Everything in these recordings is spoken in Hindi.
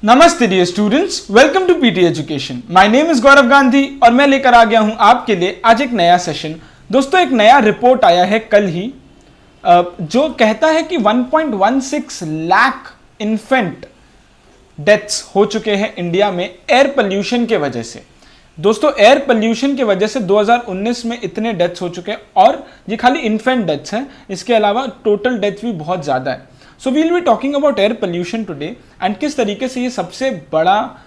नमस्ते dear students, welcome to PT education. My name is Gaurav Gandhi और मैं लेकर आ गया हूं आपके लिए आज एक नया सेशन। दोस्तों, एक नया रिपोर्ट आया है कल ही जो कहता है कि 1.16 लाख इन्फेंट डेथ्स हो चुके हैं इंडिया में एयर पोल्यूशन के वजह से। दोस्तों, एयर पोल्यूशन की वजह से 2019 में इतने डेथ्स हो चुके हैं और ये खाली इन्फेंट डेथ्स हैं, इसके अलावा टोटल डेथ भी बहुत ज़्यादा है। So we'll be talking about air pollution today and किस तरीके से ये सबसे बड़ा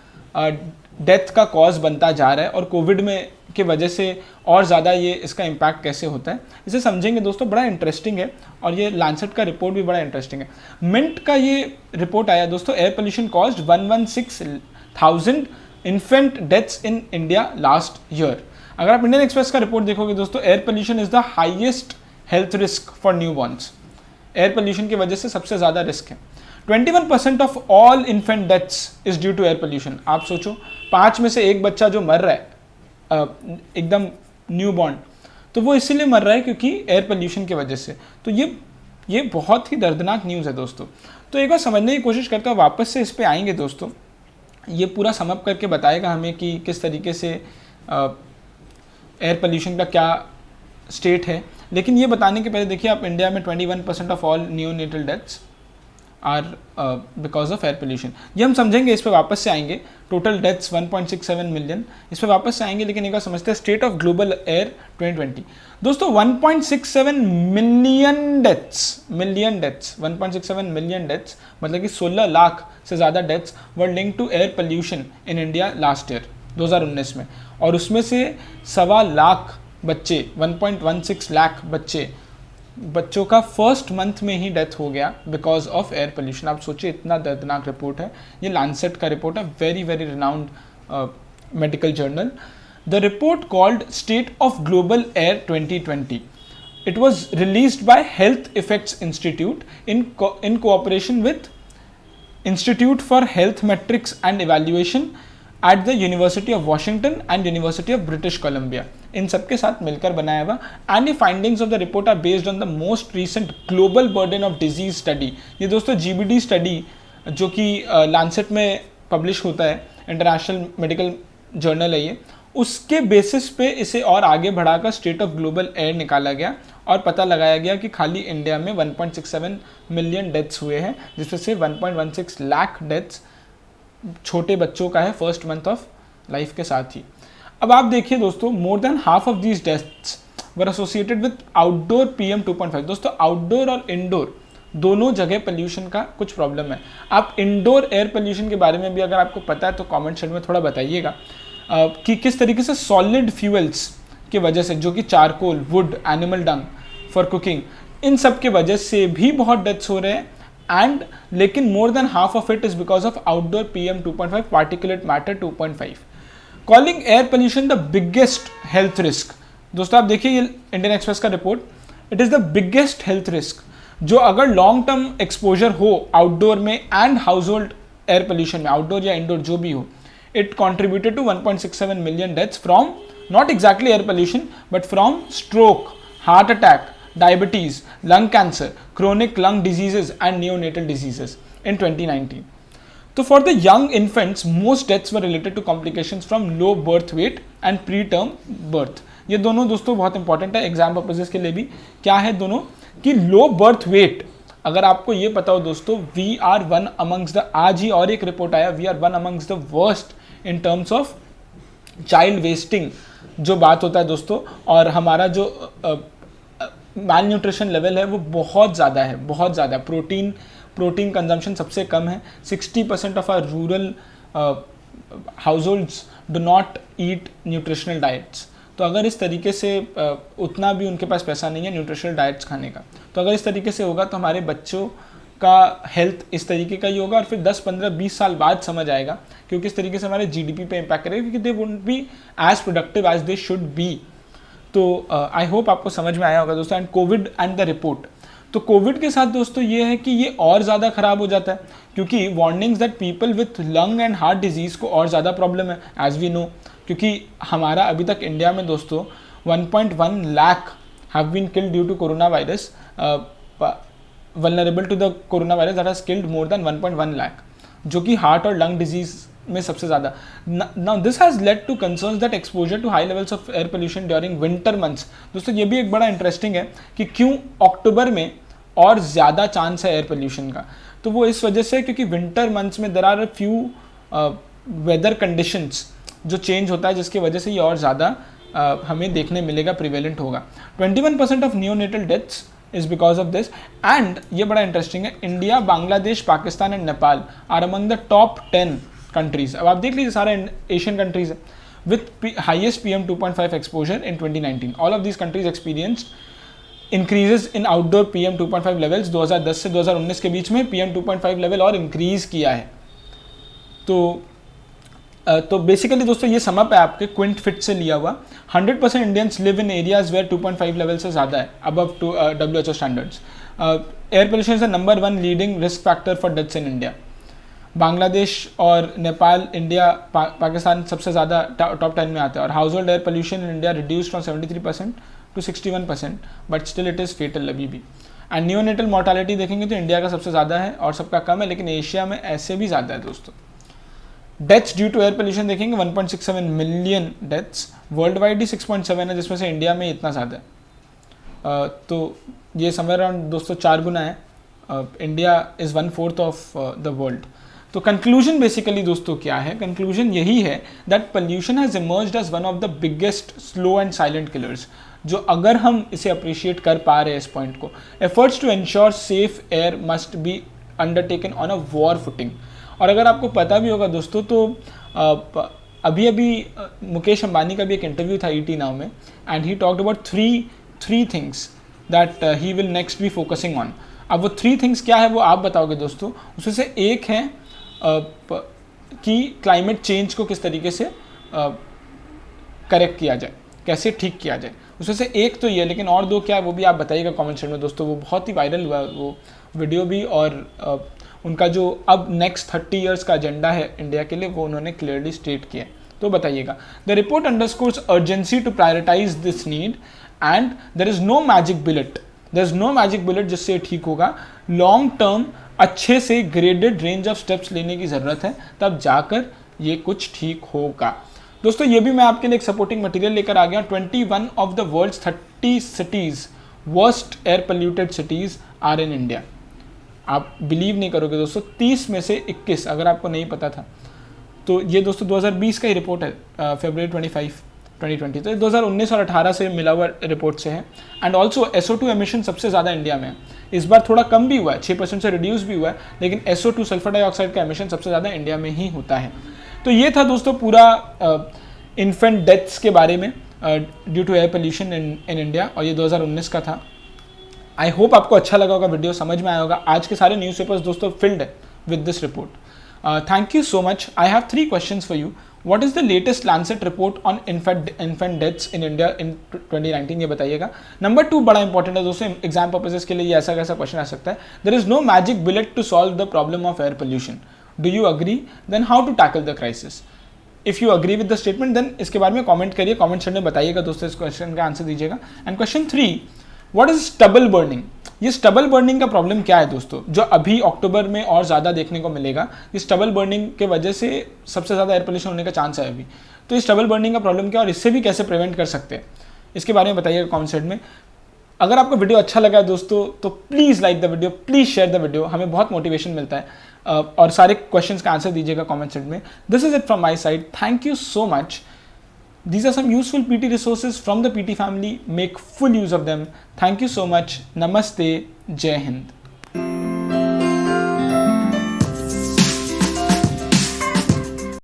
डेथ का कॉज बनता जा रहा है और कोविड में की वजह से और ज़्यादा ये इसका इम्पैक्ट कैसे होता है, इसे समझेंगे। दोस्तों, बड़ा इंटरेस्टिंग है और ये लैंसेट का रिपोर्ट भी बड़ा इंटरेस्टिंग है। मिंट का ये रिपोर्ट आया दोस्तों, air pollution caused 116,000 infant deaths in India last year. अगर आप इंडियन एक्सप्रेस का रिपोर्ट देखोगे दोस्तों, air pollution is the highest health risk for newborns. Air pollution की वजह से सबसे ज़्यादा रिस्क है। 21% of all infant deaths is due to air pollution. आप सोचो, 5 में से एक बच्चा जो मर रहा है एकदम न्यू बॉर्न, तो वो इसीलिए मर रहा है क्योंकि एयर पोल्यूशन की वजह से। तो ये बहुत ही दर्दनाक न्यूज़ है दोस्तों। तो एक बार समझने की कोशिश करते हैं, वापस से इस पर आएंगे दोस्तों। ये पूरा समअप करके बताएगा हमें कि किस तरीके से एयर पोल्यूशन का क्या स्टेट है। लेकिन ये बताने के पहले देखिए, आप इंडिया में 21% of all neonatal deaths are because of air pollution. ये हम समझेंगे, इस पर वापस से आएंगे। टोटल डेथ्स 1.67 मिलियन, इस पर वापस से आएंगे। लेकिन एक बार समझते हैं स्टेट ऑफ ग्लोबल एयर 2020। दोस्तों, 1.67 मिलियन डेथ्स 1.67 मिलियन डेथ्स मतलब कि 16 लाख से ज़्यादा deaths were linked to air pollution in India last year 2019 में। और उसमें से 1.25 लाख बच्चे, 1.16 लाख बच्चों का फर्स्ट मंथ में ही डेथ हो गया बिकॉज ऑफ एयर पोल्यूशन। आप सोचिए, इतना दर्दनाक रिपोर्ट है। ये लैंसेट का रिपोर्ट है, very very renowned medical journal. The report called state of global air 2020। It was released by health effects institute in cooperation with institute for health metrics and evaluation at the university of Washington and university of British Columbia. इन सबके साथ मिलकर बनाया हुआ। And findings of the report are based on the most recent global burden of disease study. ये दोस्तों GBD स्टडी जो कि लैंसेट में पब्लिश होता है, इंटरनेशनल मेडिकल जर्नल है ये, उसके बेसिस पे इसे और आगे बढ़ाकर स्टेट ऑफ ग्लोबल एयर निकाला गया और पता लगाया गया कि खाली इंडिया में 1.67 मिलियन डेथ्स हुए हैं, जिसमें से 1.16 लाख डेथ्स छोटे बच्चों का है फर्स्ट मंथ ऑफ लाइफ के साथ ही। अब आप देखिए दोस्तों, मोर than half of these deaths were associated with outdoor PM 2.5। दोस्तों, आउटडोर और इंडोर दोनों जगह पोल्यूशन का कुछ प्रॉब्लम है। आप इंडोर एयर पोल्यूशन के बारे में भी अगर आपको पता है तो कमेंट सेक्शन में थोड़ा बताइएगा कि किस तरीके से सॉलिड फ्यूल्स की वजह से, जो कि charcoal, wood, animal dung for cooking, इन सब की वजह से भी बहुत डेथ्स हो रहे हैं। लेकिन more than half of it is because of outdoor PM 2.5, particulate matter 2.5, calling air pollution the biggest health risk. दोस्तों, आप देखिए ये इंडियन एक्सप्रेस का report, it is the biggest health risk जो अगर लॉन्ग टर्म एक्सपोजर हो आउटडोर में and household air pollution में, आउटडोर या इंडोर जो भी हो, it contributed to 1.67 million deaths from not exactly air pollution but from stroke, heart attack, diabetes, lung cancer, chronic lung diseases and neonatal diseases in 2019. So for the young infants, most deaths were related to complications from low birth weight and preterm birth. ये दोनों दोस्तों बहुत इंपॉर्टेंट है एग्जाम पर्पजेस के लिए भी। क्या है दोनों कि लो बर्थ वेट, अगर आपको ये पता हो दोस्तों, we are one amongst the, आज ही और एक रिपोर्ट आया, we are one amongst the worst in terms of child wasting जो बात होता है दोस्तों। और हमारा जो मैल न्यूट्रिशन लेवल है वो बहुत ज़्यादा है, बहुत ज़्यादा। प्रोटीन कंजम्पशन सबसे कम है। 60% of our rural household do not eat nutritional diets. तो अगर इस तरीके से उतना भी उनके पास पैसा नहीं है न्यूट्रिशनल डाइट्स खाने का, तो अगर इस तरीके से होगा तो हमारे बच्चों का हेल्थ इस तरीके का ही होगा। और फिर 10, 15, 20 साल बाद समझ आएगा, क्योंकि इस तरीके से हमारे GDP पे इम्पैक्ट करेगा, क्योंकि they won't be as productive as they should be. तो आई होप आपको समझ में आया होगा दोस्तों। And Covid and the report, तो कोविड के साथ दोस्तों ये है कि ये और ज़्यादा ख़राब हो जाता है, क्योंकि warnings that people with lung and heart disease को और ज़्यादा प्रॉब्लम है एज वी नो। क्योंकि हमारा अभी तक इंडिया में दोस्तों 1.1 lakh have been killed due to corona virus, vulnerable to the coronavirus that has killed more than 1.1 lakh. जो कि हार्ट और लंग डिजीज में सबसे ज़्यादा. Now this has led to concerns that exposure to high levels of air pollution during winter months. दोस्तों ये भी एक बड़ा इंटरेस्टिंग है कि क्यों अक्टूबर में और ज़्यादा चांस है एयर पोल्यूशन का. तो वो इस वजह से क्योंकि विंटर मंथ्स में there are few weather conditions जो चेंज होता है, जिसकी वजह से ये और ज़्यादा हमें देखने मिलेगा, प्रिवेलेंट होगा. 21% of neonatal deaths is because of this. And ये बड़ा इंटरेस्टिंग है, India, Bangladesh, Pakistan and Nepal are among the top 10 countries. अब आप देख लीजिए सारे एशियन कंट्रीज है with highest PM 2.5 exposure in 2019. All of these countries experienced increases in outdoor PM 2.5 levels. 2010 से 2019 के बीच में PM 2.5 लेवल और इंक्रीज किया है. तो बेसिकली दोस्तों ये समअप है आपके क्विंट फिट से लिया हुआ. 100% Indians live in areas where 2.5 level से ज़्यादा है above WHO standards. Air pollution is the number 1 leading risk factor for deaths in India. Bangladesh और नेपाल, इंडिया, पाकिस्तान सबसे ज़्यादा टॉप 10 में आते हैं. और household air pollution in India reduce from 73% to 61%, but still it is fatal अभी भी. एंड नियोनेटल मोर्टालिटी देखेंगे तो इंडिया का सबसे ज़्यादा है और सबका कम है, लेकिन एशिया में ऐसे भी ज़्यादा है दोस्तों. Deaths due to air pollution देखेंगे 1.67 मिलियन डेथ्स. वर्ल्ड वाइड ही 6.7 है, जिसमें से इंडिया में इतना ज़्यादा है. तो ये समवेयर अराउंड दोस्तों 4 गुना है. India is 1/4 of the world. तो कंक्लूजन बेसिकली दोस्तों क्या है? कंक्लूजन यही है that pollution has emerged as one of the biggest slow and silent killers. जो अगर हम इसे अप्रिशिएट कर पा रहे हैं इस पॉइंट को, efforts to ensure safe air must be undertaken on a war footing. और अगर आपको पता भी होगा दोस्तों तो अभी मुकेश अंबानी का भी एक इंटरव्यू था ET नाउ में, and he talked about three things that he will next be focusing on. अब वो 3 थिंग्स क्या है वो आप बताओगे दोस्तों. उसमें से एक है कि क्लाइमेट चेंज को किस तरीके से करेक्ट किया जाए, कैसे ठीक किया जाए. उसमें से एक तो ये, लेकिन और 2 क्या है वो भी आप बताइएगा कमेंट सेक्शन में दोस्तों. वो बहुत ही वायरल हुआ वो वीडियो भी, और उनका जो अब नेक्स्ट 30 इयर्स का एजेंडा है इंडिया के लिए वो उन्होंने क्लियरली स्टेट किया है. तो बताइएगा. The report underscores urgency to prioritise this need and there is no magic bullet जिससे ठीक होगा. लॉन्ग टर्म अच्छे से ग्रेडेड रेंज ऑफ स्टेप्स लेने की ज़रूरत है, तब जाकर ये कुछ ठीक होगा. दोस्तों ये भी मैं आपके लिए एक सपोर्टिंग मटेरियल लेकर आ गया. 21 of the world's 30 cities worst air polluted cities are in India. आप बिलीव नहीं करोगे दोस्तों, 30 में से 21, अगर आपको नहीं पता था तो ये दोस्तों 2020 का ही रिपोर्ट है, February 25, 2020. तो ये 2019 और 18 से मिला हुआ रिपोर्ट से है. एंड ऑल्सो SO2 एमिशन सबसे ज़्यादा इंडिया में है. इस बार थोड़ा कम भी हुआ है, 6% से रिड्यूस भी हुआ है, लेकिन SO2 सल्फर डाइऑक्साइड का एमिशन सबसे ज़्यादा इंडिया में ही होता है. तो ये था दोस्तों पूरा इन्फेंट डेथ्स के बारे में due to air pollution in India, और ये 2019 का था. आई होप आपको अच्छा लगा होगा, वीडियो समझ में आया होगा. आज के सारे न्यूज़पेपर्स दोस्तों फिल्ड है with this report. Thank you so much. I have 3 questions for you. What is the latest Lancet report on infant deaths in India in 2019, ये बताइएगा. नंबर 2 बड़ा इंपॉर्टेंट है दोस्तों, एग्जाम पर्पसेस के लिए ये ऐसा कैसा क्वेश्चन आ सकता है. There is no magic bullet to solve the problem of air pollution. Do you agree? Then how to tackle the crisis. If you agree with the statement then इसके बारे में कमेंट करिए, कमेंट सेक्शन में बताइएगा दोस्तों, इस क्वेश्चन का आंसर दीजिएगा. And question 3, what is stubble burning. ये स्टबल बर्निंग का प्रॉब्लम क्या है दोस्तों, जो अभी अक्टूबर में और ज़्यादा देखने को मिलेगा. ये स्टबल बर्निंग के वजह से सबसे ज़्यादा एयर पोल्यूशन होने का चांस है अभी. तो ये स्टबल बर्निंग का प्रॉब्लम क्या है और इससे भी कैसे प्रिवेंट कर सकते हैं, इसके बारे में बताइएगा कमेंट सेक्शन में. अगर आपको वीडियो अच्छा लगा दोस्तों तो please like the video, please share the video, हमें बहुत मोटिवेशन मिलता है. और सारे क्वेश्चंस का आंसर दीजिएगा कमेंट सेक्शन में. This is it from my side. Thank you so much. These are some useful PT resources from the PT family. Make full use of them. Thank you so much. Namaste. Jai Hind.